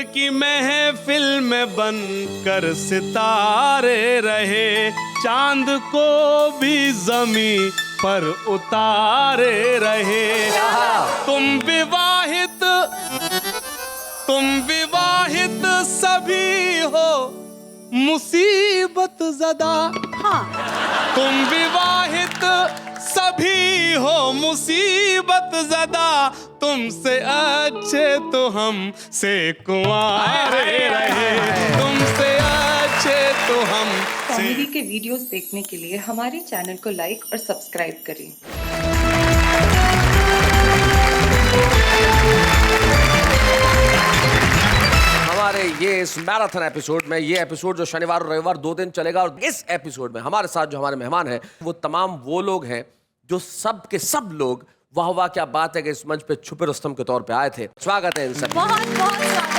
की महफिल में बनकर सितारे रहे, चांद को भी जमीन पर उतारे रहे। तुम विवाहित सभी हो मुसीबत ज़दा। तुम विवाहित सभी हो मुसीबत ज़दा, तुमसे अच्छे तो हम से कुंवारे रहे, तुमसे अच्छे तो हम। कॉमेडी के वीडियोस देखने के लिए हमारे चैनल को लाइक और सब्सक्राइब करें। हमारे ये इस मैराथन एपिसोड में, ये एपिसोड जो शनिवार और रविवार 2 दिन चलेगा, और इस एपिसोड में हमारे साथ जो हमारे मेहमान हैं वो तमाम वो लोग हैं जो सब के सब लोग वाह वाह क्या बात है कि इस मंच पे छुपे रुस्तम के तौर पे आए थे। स्वागत है इन सब। बहुत बहुत स्वागत है आपका।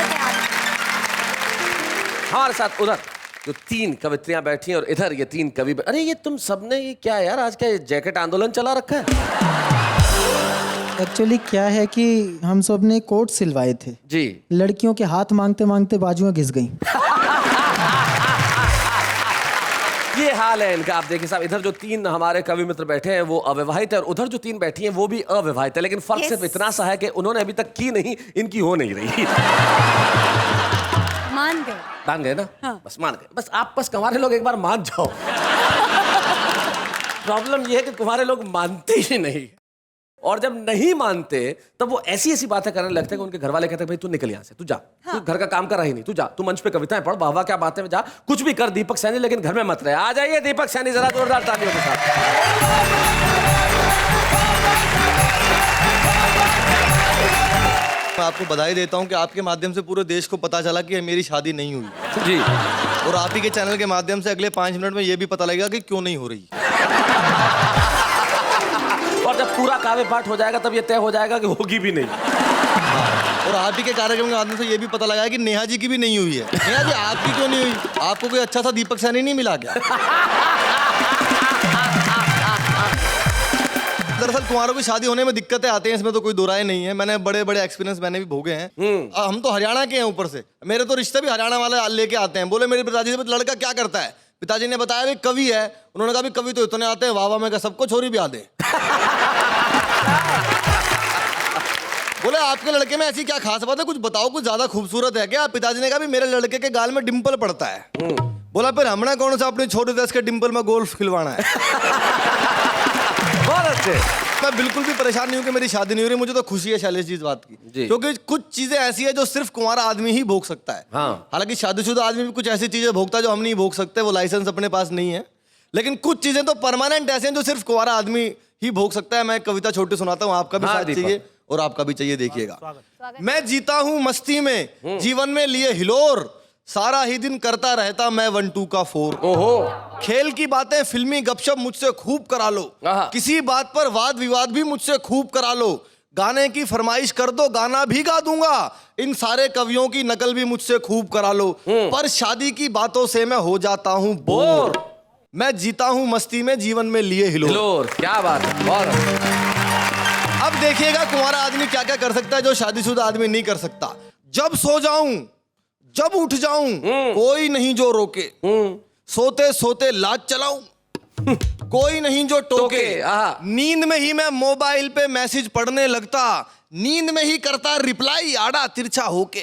हमारे साथ उधर जो 3 कवित्रियां बैठी हैं और इधर ये 3 कवि। अरे ये तुम सबने ये क्या यार, आज क्या जैकेट आंदोलन चला रखा है? एक्चुअली क्या है कि हम सब ने कोट सिलवाए थे जी। लड़कियों के हाथ मांगते मांगते बाजुएं घिस गईं। ये हाल है इनका। आप देखिए साहब, इधर जो 3 हमारे कवि मित्र बैठे हैं वो अविवाहित है और उधर जो 3 बैठी हैं वो भी अविवाहित है, लेकिन फर्क सिर्फ इतना सा है कि उन्होंने अभी तक की नहीं, इनकी हो नहीं रही। मान गए ना? हाँ। बस मान गए। बस आप बस कुंवारे लोग एक बार मान जाओ। प्रॉब्लम ये है कि कुंवारे लोग मानते ही नहीं, और जब नहीं मानते तब वो ऐसी ऐसी बातें करने लगते हैं कि उनके घर वाले कहते हैं भाई तू निकल यहाँ से, तू जा। हाँ। तू घर का काम कर रही नहीं, तू जा। तू मंच पे कविताएं पढ़, वाह वाह क्या बातें में जा, कुछ भी कर दीपक सैनी, लेकिन घर में मत रहे। आ जाइए दीपक सैनी, जरा जोरदार तालियों के साथ। मैं आपको बधाई देता हूं कि आपके माध्यम से पूरे देश को पता चला कि मेरी शादी नहीं हुई जी, और आप ही के चैनल के माध्यम से अगले 5 मिनट में ये भी पता लगेगा कि क्यों नहीं हो रही। और जब पूरा काव्य पाठ हो जाएगा तब ये तय हो जाएगा कि होगी भी नहीं। और आप ही के कार्यक्रम के माध्यम से ये भी पता लगा कि नेहा जी की भी नहीं हुई है। नेहा जी आपकी क्यों नहीं हुई? आपको कोई अच्छा सा दीपक सैनी नहीं मिला क्या? दरअसल कुंवारों की शादी होने में दिक्कतें आती हैं, इसमें तो कोई दो राय नहीं है। मैंने बड़े बड़े एक्सपीरियंस मैंने भी भोगे हैं। हम तो हरियाणा के हैं, ऊपर से मेरे तो रिश्ते भी हरियाणा वाले लेके आते हैं। बोले मेरे पिताजी से लड़का क्या करता है? पिताजी ने बताया भी कवि है। उन्होंने कहा भी कवि तो इतने आते हैं, वाह वाह में का सबको छोरी भी आते। बोले आपके लड़के में ऐसी क्या खास बात है, कुछ बताओ, कुछ ज्यादा खूबसूरत है क्या? पिताजी ने कहा भी मेरे लड़के के गाल में डिंपल पड़ता है। बोला फिर हमने कौन सा अपनी छोटी दस के डिंपल में गोल्फ खिलवाना है। बहुत अच्छे। मैं बिल्कुल भी परेशान नहीं हूं कि मेरी शादी नहीं हो रही। मुझे तो खुशी है शैलेश जी इस बात की, क्योंकि कुछ चीजें ऐसी है जो सिर्फ कुंवारा आदमी ही भोग सकता है। हाँ। हालांकि शादीशुदा आदमी भी कुछ ऐसी चीजें भोगता है जो हम नहीं भोग सकते, वो लाइसेंस अपने पास नहीं है। लेकिन कुछ चीजें तो परमानेंट ऐसे हैं जो सिर्फ कुंवारा आदमी ही भोग सकता है। मैं कविता छोटी सुनाता हूँ, आपका भी साथ चाहिए और आपका भी चाहिए। देखिएगा। मैं जीता हूँ मस्ती में, जीवन में लिए हिलोर, सारा ही दिन करता रहता मैं 1 2 का 4। ओहो। खेल की बातें फिल्मी गपशप मुझसे खूब करा लो, किसी बात पर वाद विवाद भी मुझसे खूब करा लो, गाने की फरमाइश कर दो गाना भी गा दूंगा, इन सारे कवियों की नकल भी मुझसे खूब करा लो, पर शादी की बातों से मैं हो जाता हूँ बोर। मैं जीता हूँ मस्ती में, जीवन में लिए हिलोर। क्या बात है। बहुत। अब देखिएगा कुंवारा आदमी क्या क्या कर सकता है जो शादीशुदा आदमी नहीं कर सकता। जब सो जाऊं, जब उठ जाऊं, कोई नहीं जो रोके, सोते सोते लाज चलाऊं, कोई नहीं जो टोके, नींद में ही मैं मोबाइल पे मैसेज पढ़ने लगता, नींद में ही करता रिप्लाई आड़ा तिरछा होके,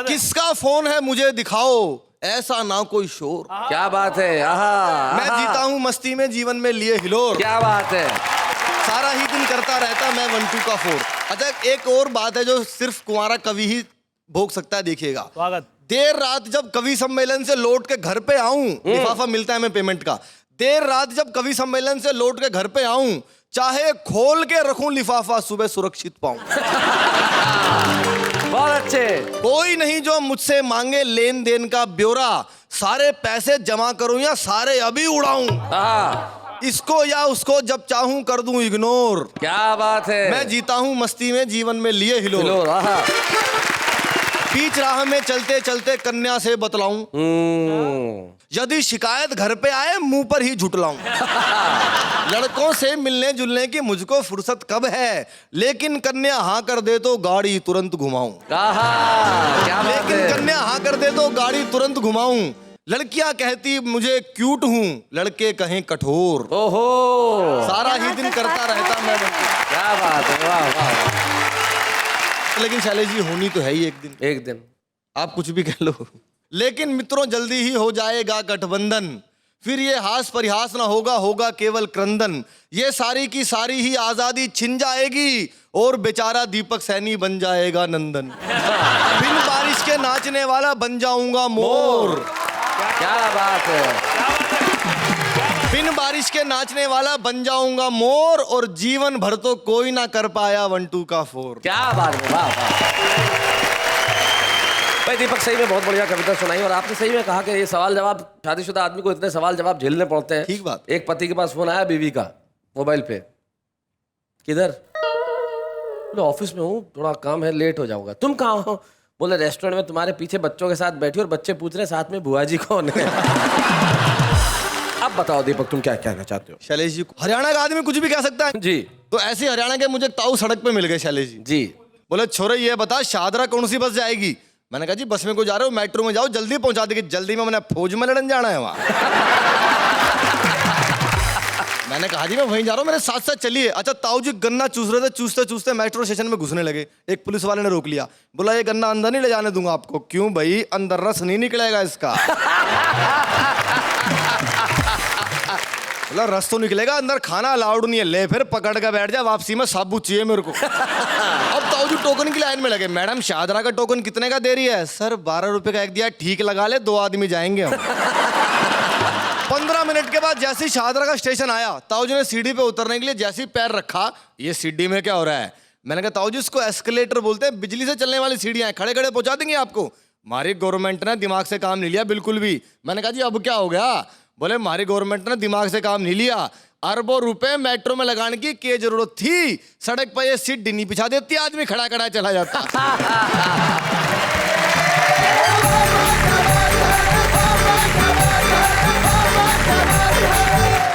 किसका फोन है मुझे दिखाओ, ऐसा ना कोई शोर। क्या बात है। मैं जीता हूँ मस्ती में, जीवन में लिए हिलोर। क्या बात है। सारा ही दिन करता रहता मैं 1 2 का 4। अच्छा, एक और बात है जो सिर्फ कुंवारा कवि ही भोग सकता है। देखिएगा। देर रात जब कवि सम्मेलन से लौट के घर पे आऊं, लिफाफा मिलता है हमें पेमेंट का। देर रात जब कवि सम्मेलन से लौट के घर पे आऊं, चाहे खोल के रखूं लिफाफा, सुबह सुरक्षित पाऊं। बहुत अच्छे। कोई नहीं जो मुझसे मांगे लेन देन का ब्यौरा, सारे पैसे जमा करूं या सारे अभी उड़ाऊं, इसको या उसको जब चाहूं कर दूं इग्नोर। क्या बात है। मैं जीता हूं मस्ती में, जीवन में लिए हिलोर। बीच राह में चलते चलते कन्या से बतलाऊं, यदि शिकायत घर पे आए मुंह पर ही झुटलाऊं। लड़कों से मिलने जुलने की मुझको फुर्सत कब है, लेकिन कन्या हाँ कर दे तो गाड़ी तुरंत घुमाऊं। क्या बात लेकिन है। कन्या हाँ कर दे तो गाड़ी तुरंत घुमाऊं। लड़कियां कहती मुझे क्यूट हूं, लड़के कहें कठोर। ओहो, सारा ही दिन करता रहता मैं। क्या बात है, वाह वाह। लेकिन शैलेश जी होनी तो है ही एक दिन। एक दिन आप कुछ भी कह लो। लेकिन मित्रों जल्दी ही हो जाएगा गठबंधन, फिर ये हास परिहास ना होगा, होगा केवल क्रंदन। ये सारी की सारी ही आजादी छिन जाएगी और बेचारा दीपक सैनी बन जाएगा नंदन। बिन बारिश के नाचने वाला बन जाऊंगा मोर। क्या बात है। बिन बारिश के नाचने वाला बन जाऊंगा मोर, और जीवन भर तो कोई ना कर पाया 1 2 का 4। क्या बात है, वाह वाह। भाई दीपक सही में बहुत बढ़िया कविता सुनाई, और आपने सही में कहा कि ये सवाल जवाब, शादीशुदा आदमी को इतने सवाल जवाब झेलने पड़ते हैं। ठीक बात। एक पति के पास फोन आया बीवी का मोबाइल पे, किधर? बोले ऑफिस में हूँ, थोड़ा काम है, लेट हो जाऊंगा। तुम कहाँ हो? बोले रेस्टोरेंट में तुम्हारे पीछे बच्चों के साथ बैठी, और बच्चे पूछ रहे साथ में बुआ जी कौन है। अब बताओ दीपक तुम क्या कहना चाहते हो? शैलेश जी, हरियाणा का आदमी कुछ भी कह सकता है जी। तो ऐसे हरियाणा के मुझे ताऊ सड़क पे मिल गए शैलेश जी। जी। बोले छोरे ये बता शादरा कौन सी बस जाएगी? मैंने कहा जी बस में को जा रहे हो, मेट्रो में जाओ, जल्दी पहुंचा देगी। जल्दी में मैंने फौज में लड़न जाना है वहां। मैंने कहा जी मैं वहीं जा रहा हूँ, मेरे साथ साथ चलिए। अच्छा ताऊ जी गन्ना चूस रहे थे, चूसते चूसते मेट्रो स्टेशन में घुसने लगे। एक पुलिस वाले ने रोक लिया, बोला ये गन्ना अंदर नहीं ले जाने दूंगा आपको। क्यों भाई? अंदर रस नहीं निकलेगा इसका। बोला रस तो निकलेगा, अंदर खाना अलाउड नहीं है। ले फिर पकड़ के बैठ जा, वापसी में साबुत चाहिए मेरे को। अब ताऊ जी टोकन की लाइन में लगे। मैडम शादरा का टोकन कितने का दे रही है? सर 12 रुपए का एक दिया, ठीक लगा ले, 2 आदमी जाएंगे हम। 15 मिनट के बाद जैसे ही शादरा का स्टेशन आया, ताऊ जी ने सीढ़ी पे उतरने के लिए जैसे ही पैर रखा, ये सीढ़ी में क्या हो रहा है? मैंने कहा ताऊ जी इसको एस्केलेटर बोलते हैं, बिजली से चलने वाली सीढ़ियां हैं, खड़े खड़े पहुंचा देंगे आपको। हमारी गवर्नमेंट ने दिमाग से काम नहीं लिया बिल्कुल भी। मैंने कहा जी अब क्या हो गया? बोले हमारी गवर्नमेंट ने दिमाग से काम नहीं लिया, अरबों रुपए मेट्रो में लगाने की क्या जरूरत थी? सड़क पर ये सीट डिनी बिछा देती, आदमी खड़ा खड़ा चला जाता।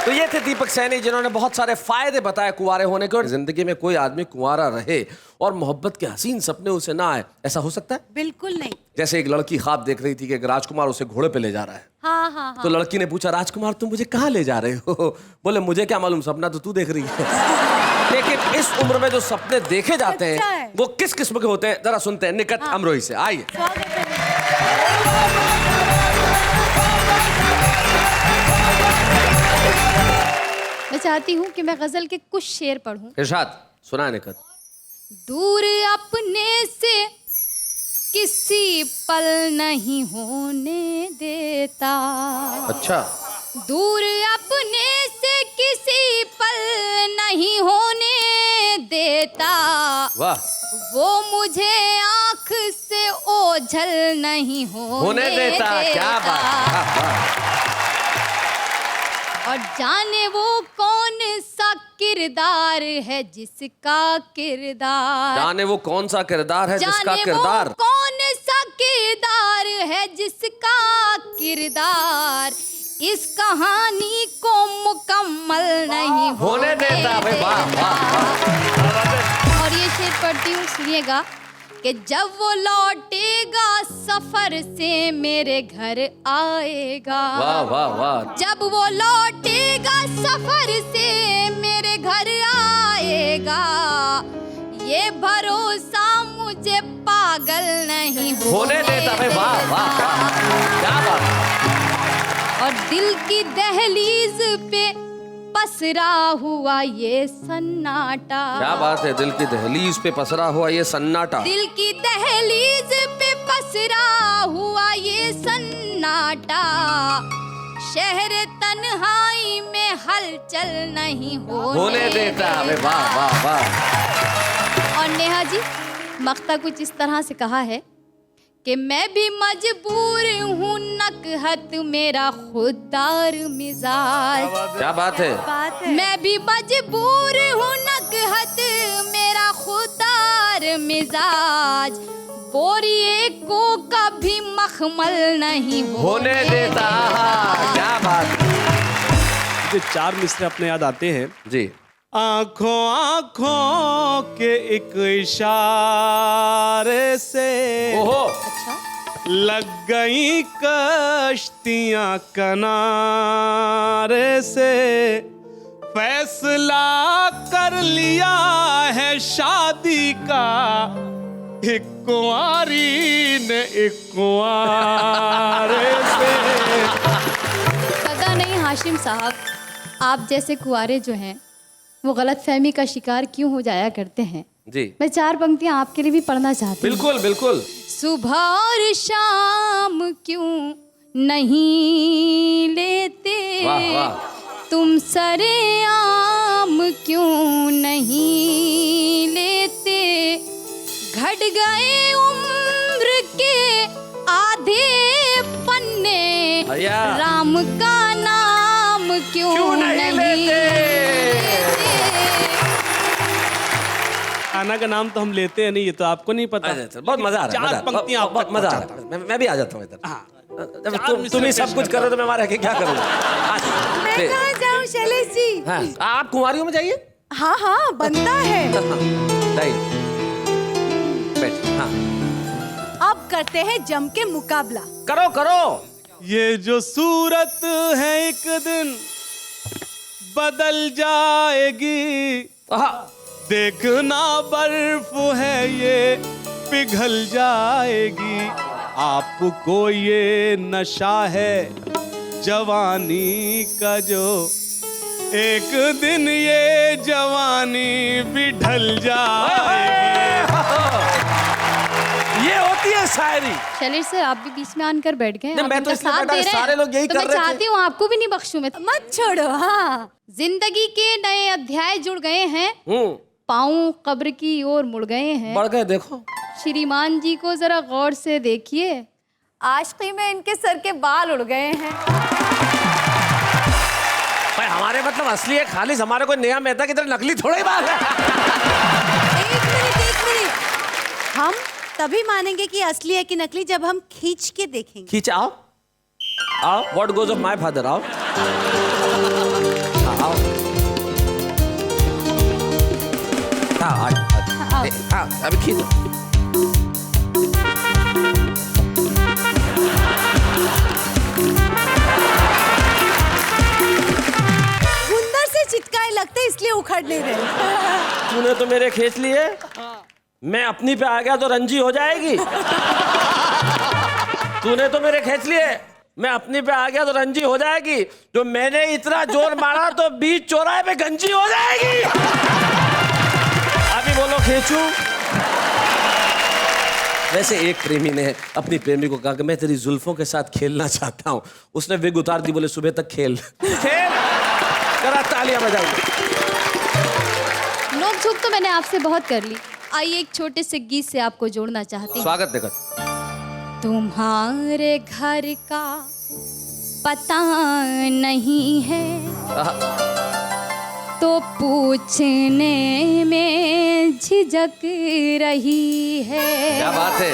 तो ये थे दीपक सैनी, जिन्होंने बहुत सारे फायदे बताए कुंवारे होने के, और जिंदगी में कोई आदमी कुंवारा रहे और मोहब्बत के हसीन सपने उसे ना आए, ऐसा हो सकता है? बिल्कुल नहीं। जैसे एक लड़की ख्वाब देख रही थी कि एक राजकुमार उसे घोड़े पे ले जा रहा है। हाँ हाँ हाँ। तो लड़की ने पूछा राजकुमार तुम मुझे कहाँ ले जा रहे हो? बोले मुझे क्या मालूम, सपना तो तू देख रही है। लेकिन इस उम्र में जो सपने देखे जाते हैं वो किस किस्म के होते हैं, जरा सुनते हैं निकट अमरोही से। आइए। मैं चाहती हूँ कि मैं गजल के कुछ शेर पढ़ूं। इरशाद सुना निकट। दूर अपने से किसी पल नहीं होने देता। अच्छा। दूर अपने से किसी पल नहीं होने देता। वाह। वो मुझे आंख से ओझल नहीं होने देता। क्या बात। और जाने वो कौन सा किरदार है जिसका किरदार, जाने वो कौन सा किरदार है जिसका किरदार, कौन सा किरदार है जिसका किरदार इस कहानी को मुकम्मल नहीं होने देता। भाई वाह वाह। और ये शेर पढ़ती हूँ, सुनिएगा कि जब वो लौटेगा सफर से मेरे घर आएगा। वाह वाह वाह। जब वो लौटेगा सफर से मेरे घर आएगा, ये भरोसा मुझे पागल नहीं होने देता। भाई वाह वाह वाह। क्या बात। और दिल की दहलीज पे पसरा हुआ ये सन्नाटा। क्या बात है, दिल की दहलीज पे पसरा हुआ ये सन्नाटा। दिल की दहलीज पे पसरा हुआ ये सन्नाटा, शहर तन्हाई में हलचल नहीं होने देता। वाह वाह वाह। और नेहा जी मख्ता कुछ इस तरह से कहा है कि मैं भी मजबूर हूँ नकहत मेरा खुददार मिजाज। क्या बात है। मैं भी मजबूर हूँ नकहत मेरा खुददार मिजाज, बोरिए को कभी मखमल नहीं होने देता। क्या बात। मुझे 4 मिसरे अपने याद आते हैं जी। आंखों आंखों के एक इशारे से ओहो। अच्छा। लग गई कश्तियां किनारे से, फैसला कर लिया है शादी का, एक कुंवारी ने एक कुंवारे से। पता नहीं हाशिम साहब, आप जैसे कुंवारे जो हैं वो गलतफहमी का शिकार क्यों हो जाया करते हैं। जी। मैं 4 पंक्तियां आपके लिए भी पढ़ना चाहती हूँ। बिल्कुल बिल्कुल। सुबह और शाम क्यों नहीं लेते, वाह वाह। तुम सरेआम क्यों नहीं लेते, घट गए उम्र के आधे पन्ने, भैया। राम का नाम क्यों नहीं लेते। खाना का नाम तो हम लेते हैं नहीं, ये तो आपको नहीं पता। बहुत मजा आ रहा है। 4 पंक्तियां आप बहुत मजा आ रहा है। मैं भी आ जाता हूँ इधर। हाँ। जब तुम ही सब कुछ करो तो मैं वहां रह के क्या करूँगा। मैं कहाँ जाऊँ शैलेश जी? हाँ, आप कुंवारियों में जाइए। हाँ हाँ बनता है। हाँ। अब करते हैं जम के मुकाबला। करो करो। ये जो सूरत है एक दिन बदल जाएगी, देखना बर्फ है ये पिघल जाएगी, आपको ये नशा है जवानी का जो, एक दिन ये जवानी भी ढल जाएगी। ये होती है शायरी। शैलेश सर, आप भी बीच में आकर बैठ गए। नहीं, आप मैं तो इनका इसलिए साथ बैठा, दे रहे हैं। सारे लोग यही तो कर मैं रहे थे। चाहती हूँ आपको भी नहीं बख्शूं मैं। मत छोड़ो। हाँ। जिंदगी के नए अध्याय जुड़ गए हैं, पाँव कब्र की ओर मुड़ गए हैं। बढ़ गए। देखो श्रीमान जी को जरा गौर से देखिए, आशिकी में इनके सर के बाल उड़ गए हैं। भाई हमारे मतलब असली है खालिस, हमारे कोई नया मेहता की तरह नकली थोड़ा ही बात है। एक मिनट। हम तभी मानेंगे कि असली है कि नकली जब हम खींच के देखेंगे। खींच आओ आओ। What goes off my father. आओ आओ। हाँ अभी खींच। गुंदर से चिटकाए लगते इसलिए उखड़ नहीं रहे। तूने तो मेरे खींच लिए, मैं अपनी पे आ गया तो रंजी हो जाएगी। तूने तो मेरे खींच लिए, मैं अपनी पे आ गया तो रंजी हो जाएगी। जो मैंने इतना जोर मारा तो बीच चौराहे पे गंजी हो जाएगी। अभी बोलो खींचूं। वैसे एक प्रेमी ने अपनी प्रेमी को कहा कि मैं तेरी जुल्फों के साथ खेलना चाहता हूँ। उसने विग उतार दी, बोले सुबह तक खेल। करा तालियां बजाओ। नोक झोंक तो मैंने आपसे बहुत कर ली। आइए एक छोटे से गीत से आपको जोड़ना चाहती हूँ। स्वागत देखो। तुम्हारे घर का पता नहीं है तो पूछने में झिझक रही है। क्या बात है।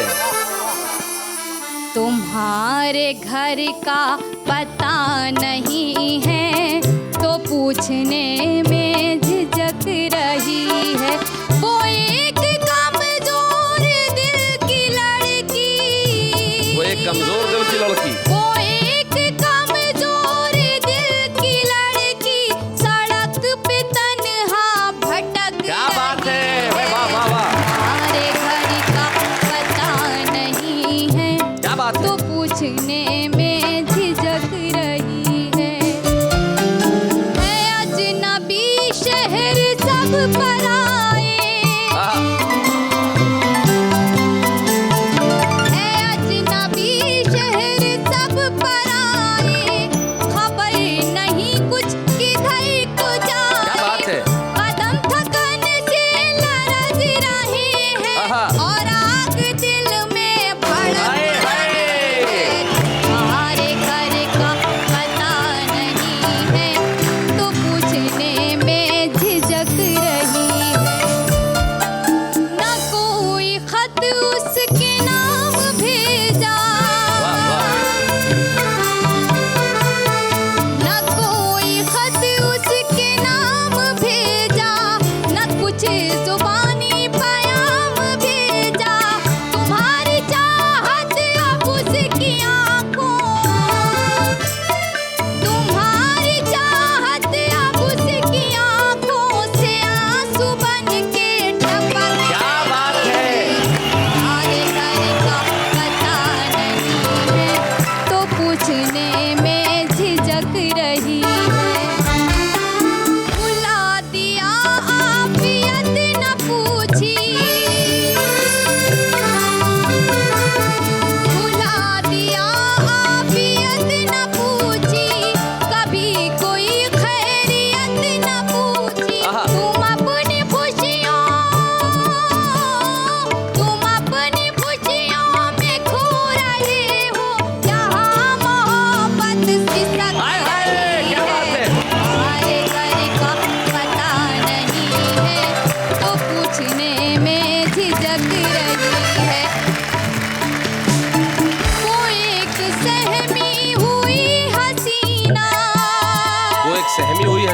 तुम्हारे घर का पता नहीं है तो पूछने में झिझक रही है। वो एक कमजोर दिल की लड़की, वो एक कमजोर दिल की लड़की, वो एक कमजोर दिल की लड़की सड़क पे तन्हा भटक। क्या बात है। वाह वाह वाह। तुम्हारे घर का पता नहीं है क्या बात है। तो पूछने में झिझक रही है। अजनबी शहर सब पराए, अजनबी शहर सब पराए, खबर नहीं कुछ किधर को जाए। क्या बात है। कदम थकन से लरज रहे हैं और आग दिल में भड़क हाय, हाय। रहे हैं।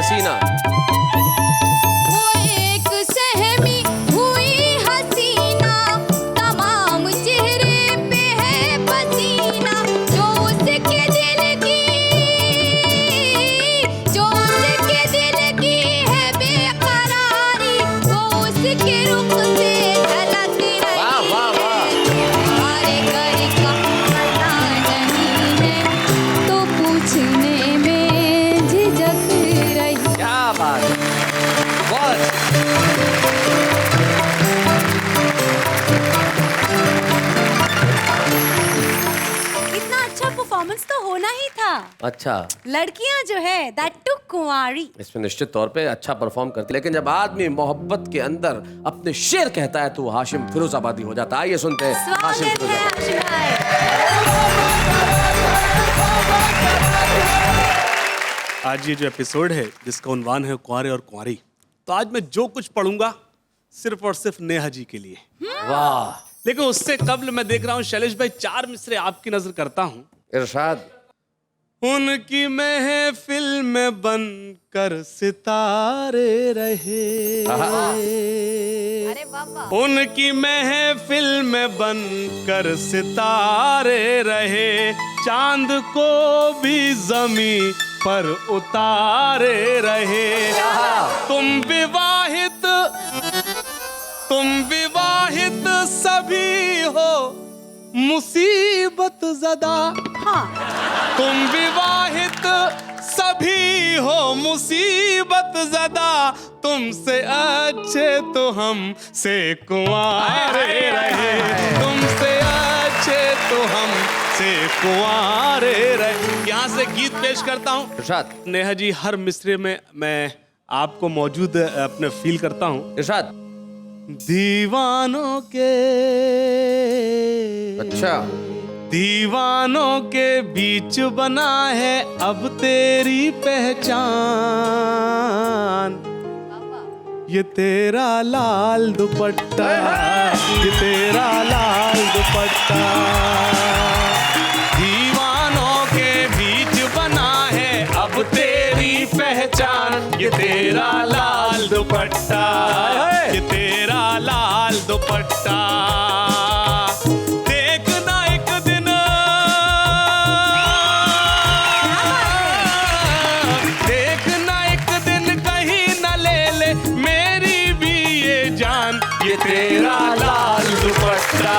हसीना। वो एक सहमी हुई हसीना, तमाम चेहरे पे है पसीना, जो उसके दिल की है बेकरारी, वो उसके रुख से झलक रही है। हमारे घर का पता नहीं है तो पूछने में झिझक रही। क्या बात है, बहुत इतना अच्छा परफॉर्मेंस तो होना ही था। अच्छा। लड़कियां जो है दैट टू कुंवारी। इसमें निश्चित तौर पे अच्छा परफॉर्म करती, लेकिन जब आदमी मोहब्बत के अंदर अपने शेर कहता है तो वो हाशिम फिरोजाबादी हो जाता है। आइए सुनते हैं हाशिम स्वागत है फिरोजाबादी। हाशिम भाई। आज ये जो एपिसोड है जिसका उन्वान है कुंवारे और कुंवारी, तो आज मैं जो कुछ पढ़ूंगा सिर्फ और सिर्फ नेहा जी के लिए। वाह। लेकिन उससे कबल मैं देख रहा हूँ शैलेश भाई, 4 मिसरे आपकी नजर करता हूँ। इरशाद। उनकी महफिल में बनकर सितारे रहे, अरे बाबा। उनकी महफिल में बनकर सितारे रहे, चांद को भी जमीन पर उतारे रहे। तुम विवाहित सभी हो मुसीबत ज़दा, हाँ। तुम विवाहित सभी हो मुसीबत ज़दा, तुमसे अच्छे तो हम से कुंवारे रहे, तुमसे अच्छे तो हम से कुंवारे रहे। यहाँ से गीत पेश करता हूँ। इरशाद। नेहा जी, हर मिसरे में मैं आपको मौजूद अपने फील करता हूँ। इरशाद। दीवानों के, अच्छा। दीवानों के बीच बना है अब तेरी पहचान, ये तेरा लाल दुपट्टा, ये तेरा लाल दुपट्टा। दीवानों के बीच बना है अब तेरी पहचान, ये तेरा लाल दुपट्टा, ये तेरा लाल दुपट्टा। देखना एक दिन, देखना एक दिन कहीं न ले ले मेरी भी ये जान, ये तेरा लाल दुपट्टा,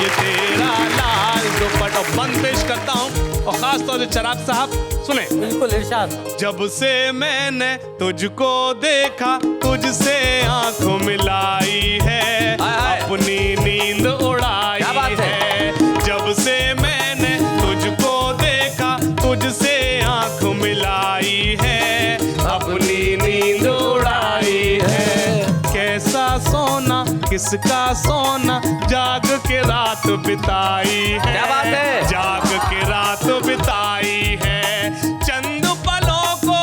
ये तेरा लाल दुपट्टा। बंद पेश करता हूँ और खास तौर से चिराग साहब सुने। बिल्कुल इरशाद। जब से मैंने तुझको देखा, तुझसे आंखों मिलाई है, अपनी नींद उड़ाई है। जब से मैंने तुझको देखा, तुझसे आंख मिलाई है, अपनी नींद उड़ाई है। कैसा सोना, किसका सोना, जाग के रात बिताई है। क्या बात है? जाग के रात बिताई है। चंद पलों को,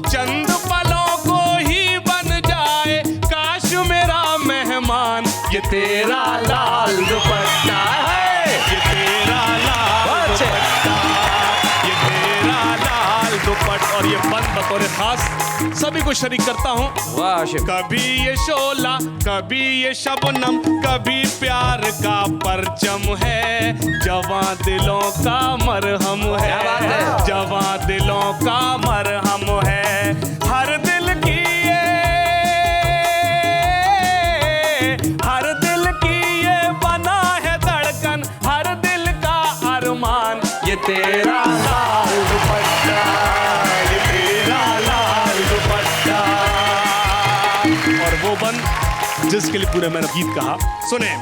चंद पलों को ही बन जाए काश मेरा मेहमान, ये तेरा लाल दुपट्टा है, ये तेरा लाल दुपट्टा, ये तेरा लाल दुपट्टा। और ये बंद बतौर खास सभी को शरीक करता हूँ। वाह हाशिम। कभी ये शोला, कभी ये शबनम, कभी प्यार का परचम है, जवां दिलों का मरहम है, जवां दिलों का मरहम है। हर दिल की ये, हर दिल की ये बना है धड़कन, हर दिल का अरमान, ये तेरा लाल दुपट्टा, ये तेरा लाल दुपट्टा। और वो बंद जिसके लिए पूरे मैंने गीत कहा, सुने।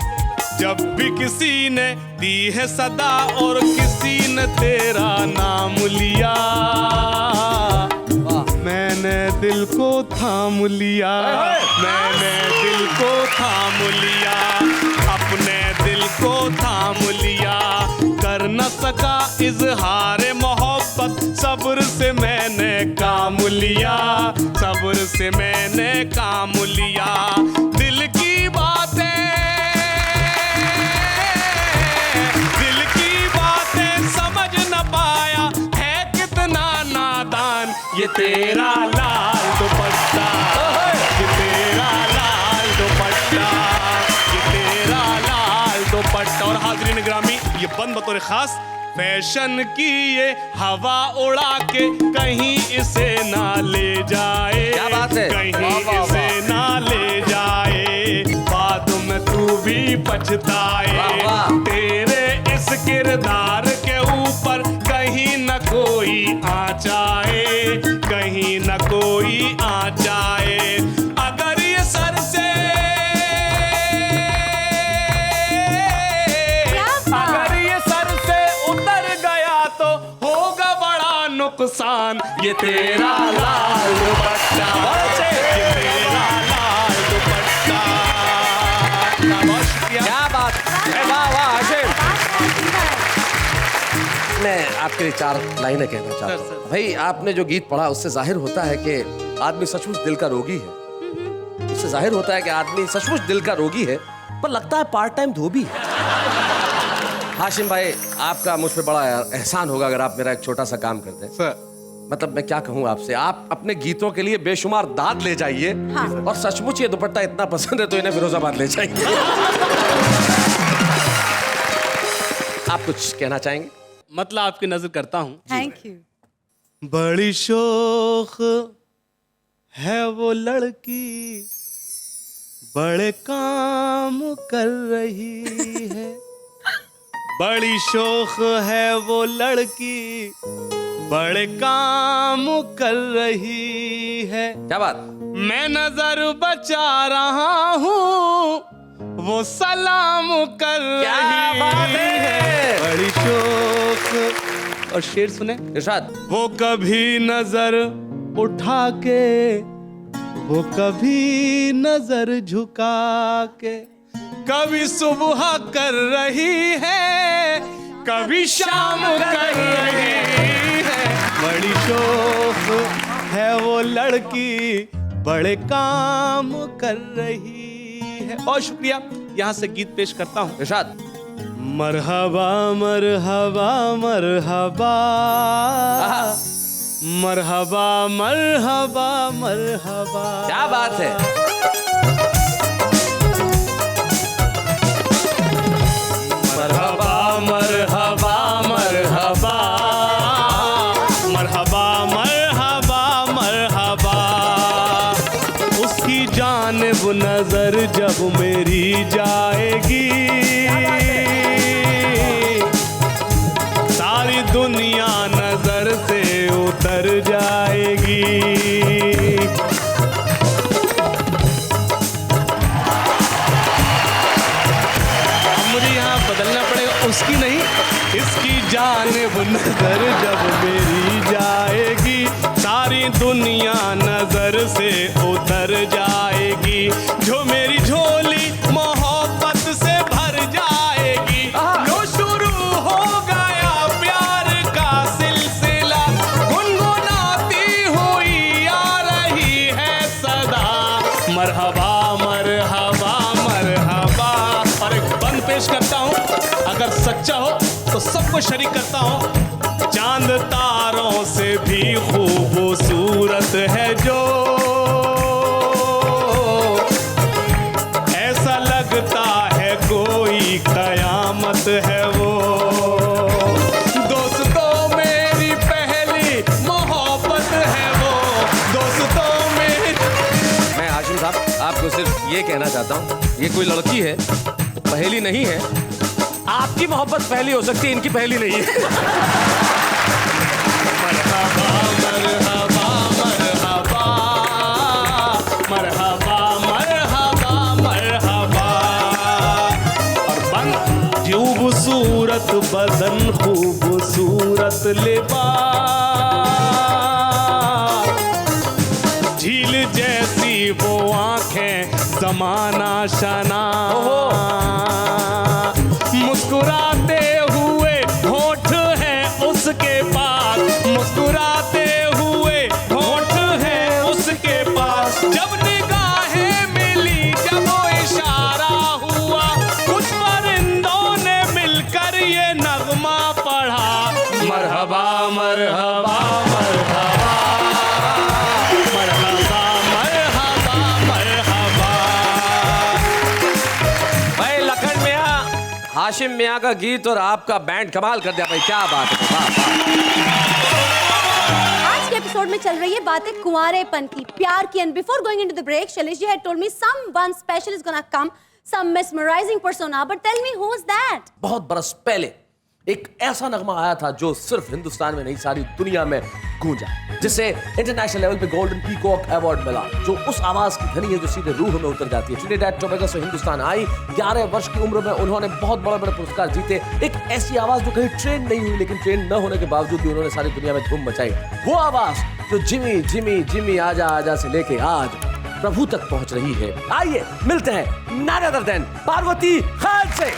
जब भी किसी ने दी है सदा और किसी ने तेरा नाम लिया, मैंने दिल को थाम लिया, मैंने दिल को थाम लिया, अपने दिल को थाम लिया। कर न सका इजहार मोहब्बत, सब्र से मैंने काम लिया, सब्र से मैंने काम लिया। दिल की बातें, दिल की बातें समझ न पाया, है कितना तेरा लाल दुपट्टा, ये तेरा लाल दुपट्टा, ये तेरा लाल दुपट्टा। और हाज़रीन ग्रामी, ये बंद बतौर खास फैशन की ये हवा उड़ा के कहीं इसे ना ले जाए, क्या बात है? कहीं वाह, वाह, इसे वाह। ना ले जाए, बाद में तू भी पछताए। वाह, वाह। तेरे इस किरदार के ऊपर कहीं न कोई आँच आए, कहीं न कोई आँच आए। अगर ये सर से नुकसान, ये तेरा लाल दुपट्टा, ये तेरा लाल दुपट्टा। बहुत शुक्रिया। क्या बात है, वाह वाह हाशिम। मैं आपके लिए 4 लाइनें कहना चाहता हूँ। भाई आपने जो गीत पढ़ा उससे जाहिर होता है कि आदमी सचमुच दिल का रोगी है। उससे जाहिर होता है कि आदमी सचमुच दिल का रोगी है, पर लगता है पार्ट टाइम धोबी है। हाशिम भाई, आपका मुझ पे बड़ा एहसान होगा अगर आप मेरा एक छोटा सा काम कर दें। मतलब मैं क्या कहूँ आपसे, आप अपने गीतों के लिए बेशुमार दाद ले जाइए। हाँ। और सचमुच ये दुपट्टा इतना पसंद है तो इन्हें फिरोजाबाद ले जाइए। आप कुछ कहना चाहेंगे? मतलब आपकी नजर करता हूँ। Thank you. बड़ी शौक है वो लड़की, बड़े काम कर रही है। बड़ी शौक है वो लड़की, बड़े काम कर रही है। क्या बात? मैं नजर बचा रहा हूँ, वो सलाम कर रही बात है? बड़ी शौक। और शेर सुने इरशाद। वो कभी नजर उठा के, वो कभी नजर झुका के, कभी सुबह कर रही है, कभी शाम कर रही है। बड़ी शौक है वो लड़की, बड़े काम कर रही है। और शुक्रिया, यहाँ से गीत पेश करता हूँ। इरशाद। मरहबा मरहबा मरहबा, मरहबा मरहबा मरहबा। क्या बात है? मरहबा मरहबा मरहबा, मरहबा मरहबा मरहबा। उसकी जानिब नजर जब मेरी जाएगी, सारी दुनिया नजर से उतर जाएगी। मुझे यहाँ बदलना पड़ेगा, उसकी नहीं, इसकी जानिब नजर जब मेरी जाएगी, सारी दुनिया नजर से उतर जाएगी। जो मेरी झोली मोहब्बत से भर जाएगी, लो शुरू हो गया प्यार का सिलसिला, गुनगुनाती हुई आ रही है सदा। मरहबा मरहबा मरहबा। और एक बंद पेश करता हूँ, अगर सच्चा हो तो सबको शरीक करता हूँ। चांद तारों से भी खूबसूरत है जो, ऐसा लगता है कोई कयामत है वो। दोस्तों मेरी पहली मोहब्बत है वो, दोस्तों मेरी। मैं हाशिम साहब आपको सिर्फ ये कहना चाहता हूँ, ये कोई लड़की है, पहेली नहीं है। आपकी मोहब्बत पहली हो सकती है, इनकी पहली नहीं है। मरहबा मरहबा मरहबा, मरहबा मरहबा मरहबा। और बंद। खूबसूरत बदन, खूबसूरत लिबास, झील जैसी वो आंखें, जमाना शना, मुस्कुराते हुए होठ हैं उसके पास, मुस्कुराते हुए होठ हैं उसके पास। जब निगाहें मिली, जब वो इशारा हुआ, कुछ परिंदों ने मिलकर ये नगमा पढ़ा। मरहबा मरहबा मरहबा, हाशिम मियां का गीत और आपका बैंड कमाल कर दिया भाई, क्या बात है। वाह, वाह। आज के एपिसोड में चल रही है बातें कुंवारेपन की, प्यार की। And before going into the break, Shailesh ji had told me someone special is gonna come, some mesmerising persona, but tell me who is that? बहुत बरस पहले एक ऐसा नगमा आया था जो सिर्फ हिंदुस्तान में नहीं सारी दुनिया में गूंजा, जिसे इंटरनेशनल लेवल पे गोल्डन पीकॉक अवार्ड मिला, जो उस आवाज की धनी है जो सीधे रूह में उतर जाती है। ट्रिनिडाद टोबैगो से हिंदुस्तान आई, 11 वर्ष की उम्र में उन्होंने बहुत बड़े बड़े पुरस्कार जीते। एक ऐसी आवाज जो कहीं ट्रेन नहीं हुई, लेकिन ट्रेन न होने के बावजूद भी उन्होंने सारी दुनिया में धूम मचाई। वो आवाज जो जिमी जिमी जिमी आजा आजा से लेके आज प्रभु तक पहुंच रही है। आइए मिलते हैं none other than Parvati Khan से।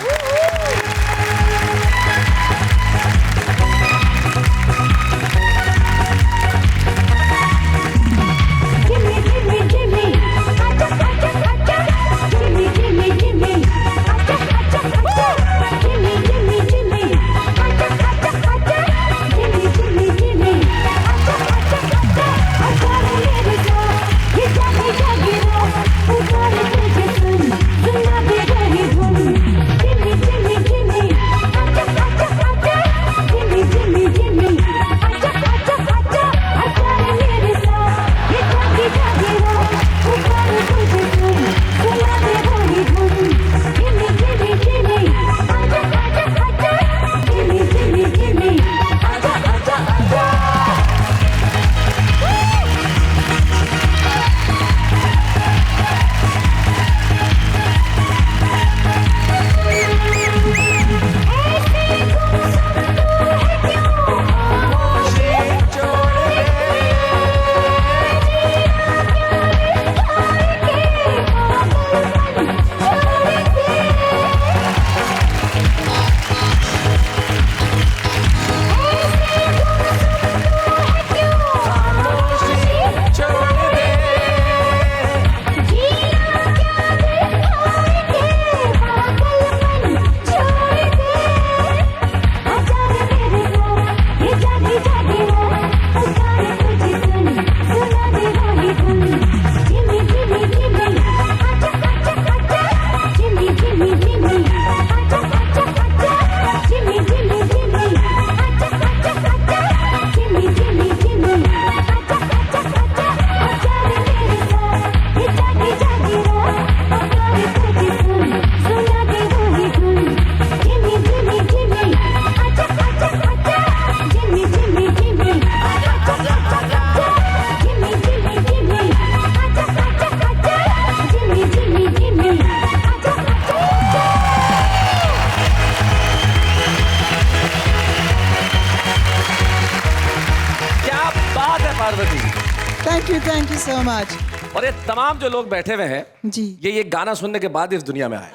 Thank you so much. और ये तमाम जो लोग बैठे हुए हैं जी, ये गाना सुनने के बाद इस दुनिया में आए।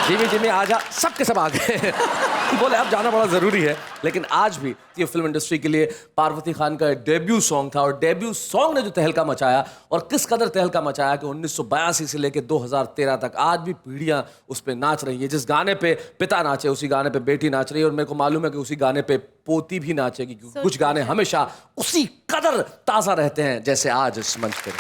जिमी जिमी आजा, सबके सब आ गए। बोले अब जाना बड़ा जरूरी है, लेकिन आज भी ये फिल्म इंडस्ट्री के लिए पार्वती खान का डेब्यू सॉन्ग था, और डेब्यू सॉन्ग ने जो तहलका मचाया, और किस कदर तहलका मचाया कि 1982 से लेकर 2013 तक आज भी पीढ़ियां उस पे नाच रही है। जिस गाने पे पिता नाचे उसी गाने पे बेटी नाच रही है, और मेरे को मालूम है कि उसी गाने पे पोती भी नाचेगी, क्योंकि कुछ गाने हमेशा उसी कदर ताजा रहते हैं जैसे आज इस मंच पे।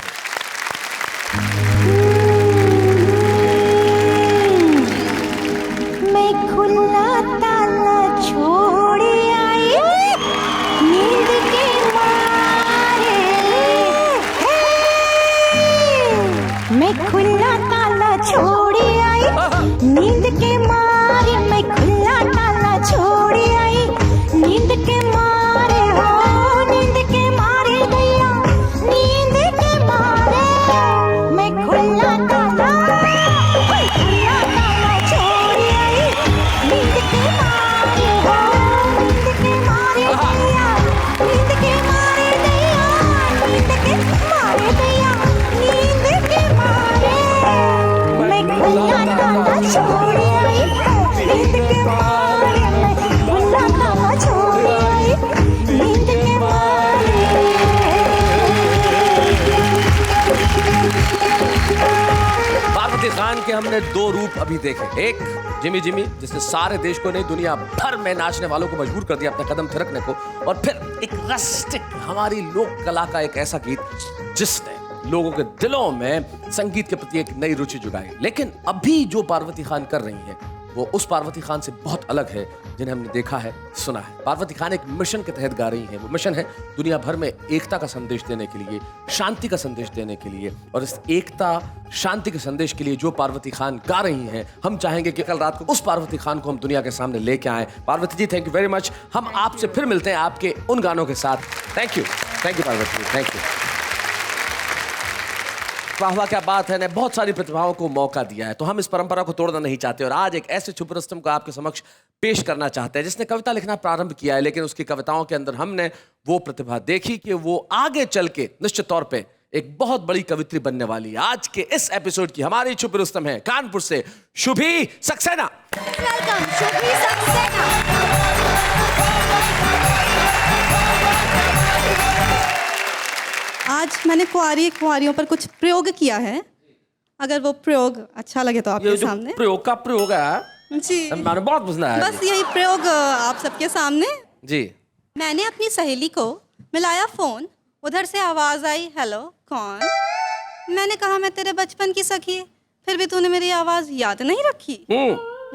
नींद के मारे मैं खुला ताला छोड़ी आई, नींद के मारे हो, नींद के मारे गया, नींद के मारे मैं खुला ताला छोड़ी आई, नींद के मारे हो, नींद के मारे गया, नींद के मारे गया, नींद के मारे गया, नींद के मारे मैं खुला ताला छोड़ी आई, नींद के मारे मैं खुला ताला छोड़ी आई, नींद के मारे। पार्वती खान के हमने दो रूप अभी देखे, एक जिमी जिमी जिसने सारे देश को नहीं दुनिया भर में नाचने वालों को मजबूर कर दिया अपने कदम थिरकने को, और फिर एक रस्टिक हमारी लोक कला का एक ऐसा गीत जिसने लोगों के दिलों में संगीत के प्रति एक नई रुचि जुगाई। लेकिन अभी जो पार्वती खान कर रही है वो उस पार्वती खान से बहुत अलग है जिन्हें हमने देखा है, सुना है। पार्वती खान एक मिशन के तहत गा रही हैं। वो मिशन है दुनिया भर में एकता का संदेश देने के लिए, शांति का संदेश देने के लिए। और इस एकता शांति के संदेश के लिए जो पार्वती खान गा रही हैं, हम चाहेंगे कि कल रात को उस पार्वती खान को हम दुनिया के सामने लेके आए। Parvati ji, thank you very much. हम आपसे फिर मिलते हैं आपके उन गानों के साथ। Thank you Parvati ji, thank you. वाह, क्या बात है। ने बहुत सारी प्रतिभाओं को मौका दिया है, तो हम इस परंपरा को तोड़ना नहीं चाहते और आज एक ऐसे छुपे रुस्तम को आपके समक्ष पेश करना चाहते हैं जिसने कविता लिखना प्रारंभ किया है, लेकिन उसकी कविताओं के अंदर हमने वो प्रतिभा देखी कि वो आगे चल के निश्चित तौर पे एक बहुत बड़ी कवित्री बनने वाली है। आज के इस एपिसोड की हमारी छुपे रुस्तम है कानपुर से शुभी सक्सेना। वेलकम शुभी सक्सेना। आज मैंने कुंवारियों पर कुछ प्रयोग किया है, अगर वो प्रयोग अच्छा लगे तो आपके सामने। प्रयोग का प्रयोग है जी, मैंने बहुत पसंद आया। बस यही प्रयोग आप सबके सामने जी। मैंने अपनी सहेली को मिलाया फोन, उधर से आवाज आई, हेलो कौन? मैंने कहा मैं तेरे बचपन की सखी, फिर भी तूने मेरी आवाज याद नहीं रखी।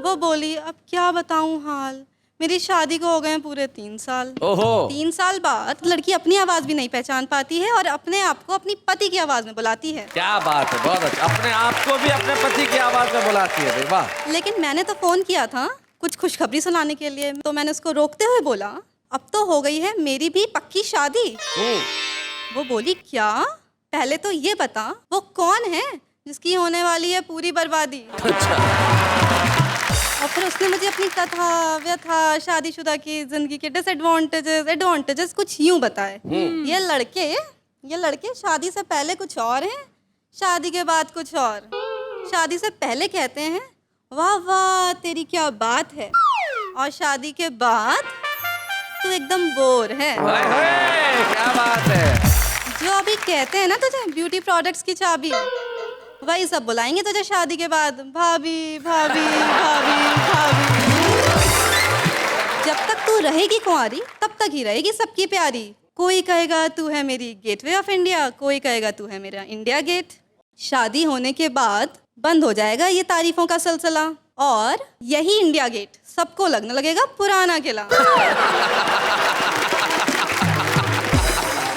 वो बोली अब क्या बताऊं हाल, मेरी शादी को हो गए पूरे 3 साल। ओहो। 3 साल बाद लड़की अपनी आवाज भी नहीं पहचान पाती है और अपने आप को अपनी पति की आवाज में बुलाती है। क्या बात है, बहुत अच्छा। अपने आप को भी अपने पति की आवाज में बुलाती है, वाह। लेकिन मैंने तो फोन किया था कुछ खुशखबरी सुनाने के लिए, तो मैंने उसको रोकते हुए बोला अब तो हो गई है मेरी भी पक्की शादी। वो बोली क्या? पहले तो ये बता वो कौन है जिसकी होने वाली है पूरी बर्बादी। और फिर उसने मुझे अपनी कथा व्यथा शादीशुदा की जिंदगी के एडवांटेजेस कुछ यूं बताए। ये लड़के शादी से पहले कुछ और हैं, शादी के बाद कुछ और। शादी से पहले कहते हैं वाह वाह तेरी क्या बात है, और शादी के बाद तू एकदम बोर है। क्या बात है। जो अभी कहते हैं ना तुझे ब्यूटी प्रोडक्ट्स की चाबी, वही सब बुलाएंगे तुझे शादी के बाद, भाभी भाभी भाभी भाभी। जब तक तू रहेगी कुंवारी तब तक ही रहेगी सबकी प्यारी। कोई कहेगा तू है मेरी गेटवे ऑफ इंडिया, कोई कहेगा तू है मेरा इंडिया गेट। शादी होने के बाद बंद हो जाएगा ये तारीफों का सिलसिला और यही इंडिया गेट सबको लगने लगेगा पुराना किला।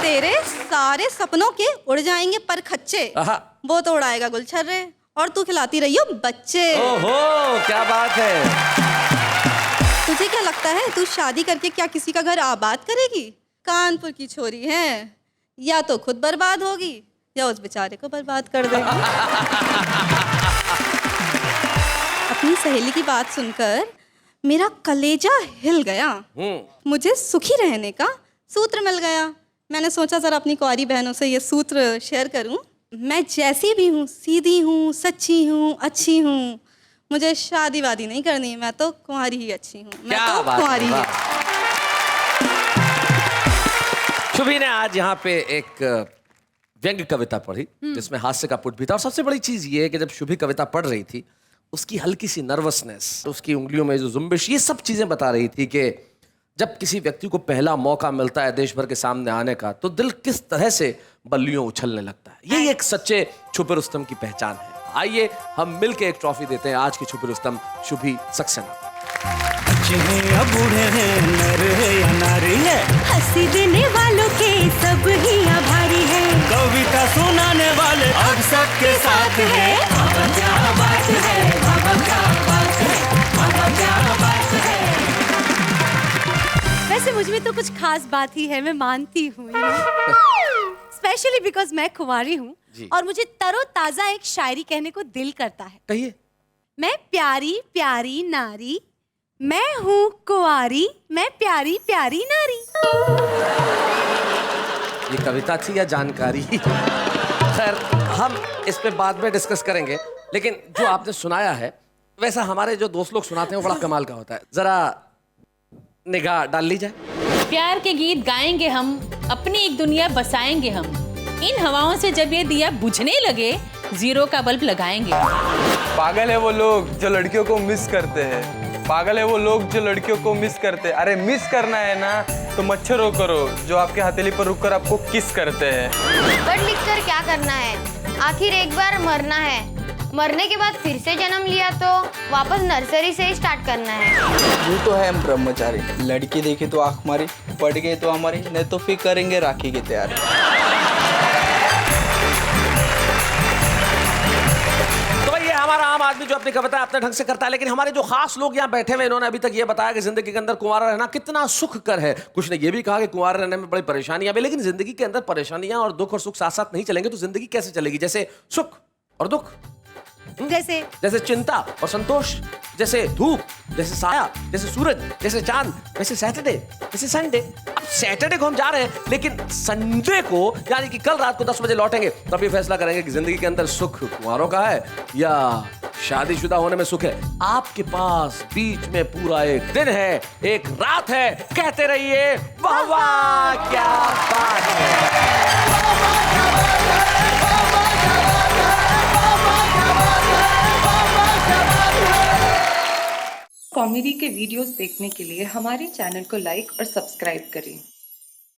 तेरे सारे सपनों के उड़ जाएंगे पर खच्चे, वो तो उड़ाएगा गुलछर्रे और तू खिलाती रही हो बच्चे। ओहो, क्या बात है। तुझे क्या लगता है तू शादी करके क्या किसी का घर आबाद करेगी? कानपुर की छोरी है, या तो खुद बर्बाद होगी या उस बेचारे को बर्बाद कर देगी। अपनी सहेली की बात सुनकर मेरा कलेजा हिल गया। मुझे सुखी रहने का सूत्र मिल गया। मैंने सोचा जरा अपनी कुंवारी बहनों से ये सूत्र शेयर करूं। मैं जैसी भी हूँ, सीधी हूँ, सच्ची हूँ, अच्छी हूँ, मुझे शादी वादी नहीं करनी, मैं तो कुंवारी ही अच्छी हूँ, मैं तो कुंवारी ही। शुभी ने आज यहाँ पे एक व्यंग्य कविता पढ़ी जिसमें हास्य का पुट भी था, और सबसे बड़ी चीज ये है कि जब शुभी कविता पढ़ रही थी उसकी हल्की सी नर्वसनेस, उसकी उंगलियों में जो जुम्बिश, ये सब चीजें बता रही थी कि जब किसी व्यक्ति को पहला मौका मिलता है देश भर के सामने आने का तो दिल किस तरह से बल्लियों उछलने लगता है। यही एक सच्चे छुपे रुस्तम की पहचान है। आइए हम मिलके एक ट्रॉफी देते हैं आज की छुपे रुस्तम शुभी सक्सेना। बच्चे हैं या बूढ़े हैं, नर है या नारी है, हंसी देने वालों के सब ही आभारी है, कविता सुनाने वाले अब सबके साथ है। बाबा क्या बात है, बाबा क्या बात है, बाबा क्या बात है। वैसे मुझ में तो कुछ खास बात ही है, मैं मानती हूँ, स्पेशली बिकॉज मैं कुंवारी हूँ और मुझे तरोताजा एक शायरी कहने को दिल करता है। कहिए। मैं प्यारी प्यारी नारी, मैं हूँ कुंवारी, मैं प्यारी प्यारी नारी। ये कविता थी या जानकारी? खैर हम इस पे बाद में डिस्कस करेंगे, लेकिन जो आपने सुनाया है वैसा हमारे जो दोस्त लोग सुनाते हैं वो बड़ा कमाल का होता है। जरा निगाह डाल ली जाए। प्यार के गीत गाएंगे हम, अपनी एक दुनिया बसाएंगे हम, इन हवाओं से जब ये दिया बुझने लगे जीरो का बल्ब लगाएंगे। पागल है वो लोग जो लड़कियों को मिस करते हैं, पागल है वो लोग जो लड़कियों को मिस करते हैं। अरे मिस करना है ना तो मच्छरों करो जो आपके हथेली पर रुककर आपको किस करते हैं। पढ़ लिख कर क्या करना है, आखिर एक बार मरना है, मरने के बाद फिर से जन्म लिया तो वापस नर्सरी से ही स्टार्ट करना है। वो तो है हम ब्रह्मचारी, लड़की देखी तो आंख मारी, पड़ गए तो हमारी, नहीं तो फिर करेंगे राखी की तैयारी। तो भाई ये हमारा आम आदमी जो अपनी कविता अपने ढंग से करता है, लेकिन हमारे जो खास लोग यहाँ बैठे हुए इन्होंने अभी तक ये बताया कि जिंदगी के अंदर कुंवारा रहना कितना सुखकर है। कुछ ने ये भी कहा कि कुंवारा रहने में बड़ी परेशानियां भी, लेकिन जिंदगी के अंदर परेशानियां और दुख और सुख साथ साथ नहीं चलेंगे तो जिंदगी कैसे चलेगी? जैसे सुख और दुख, जैसे चिंता और संतोष, जैसे धूप, जैसे साया, जैसे सूरज, जैसे चांद, जैसे सैटरडे, जैसे संडे। अब सैटरडे को हम जा रहे हैं, लेकिन संडे को यानी कि कल रात को 10 बजे लौटेंगे, तब ये फैसला करेंगे कि जिंदगी के अंदर सुख कुंवारों का है या शादीशुदा होने में सुख है। आपके पास बीच में पूरा एक दिन है, एक रात है। कहते रहिए वाह वाह क्या बात है। कॉमेडी के वीडियोस देखने के लिए हमारे चैनल को लाइक और सब्सक्राइब करें।